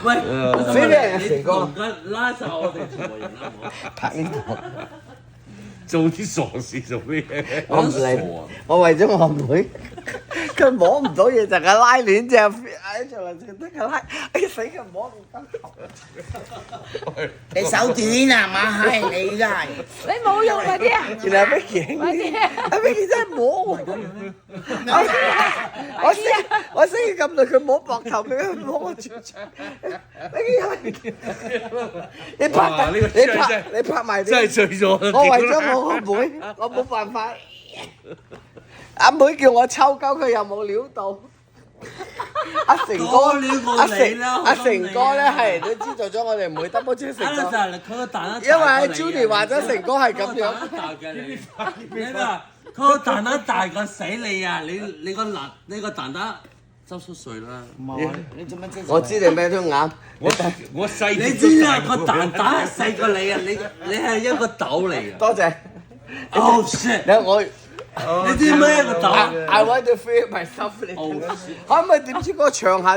喂，死你啊成哥拉晒我哋全部人啦，好冇？拍呢度，做啲傻事做咩？我唔嚟，我為咗我妹，佢摸唔到嘢就係拉鏈啫，喺度得佢拉，哎死佢摸唔到頭。你手短啊嘛，係你真係。你冇用嗰啲啊？原來Vicky，阿 Vicky 真係摸我。我識佢咁耐，佢摸膊頭，俾佢摸我全場。你拍埋真係醉咗。我為咗我個妹，我冇辦法。阿妹叫我抽鳩，佢又冇料到。阿成哥，阿成哥咧係都知道咗我哋唔會 double check 成哥，因為阿 Judy 話咗成哥係咁樣。你話佢個蛋蛋大過死你啊！你個蛋蛋周出水啦！你做乜啫？我知你咩都啱。我細。你知啊？個蛋蛋係細過你啊！你係一個豆嚟嘅。多謝。Oh shit！我。你知咩一個豆 I want to feel myself。可唔可以點知嗰個場下？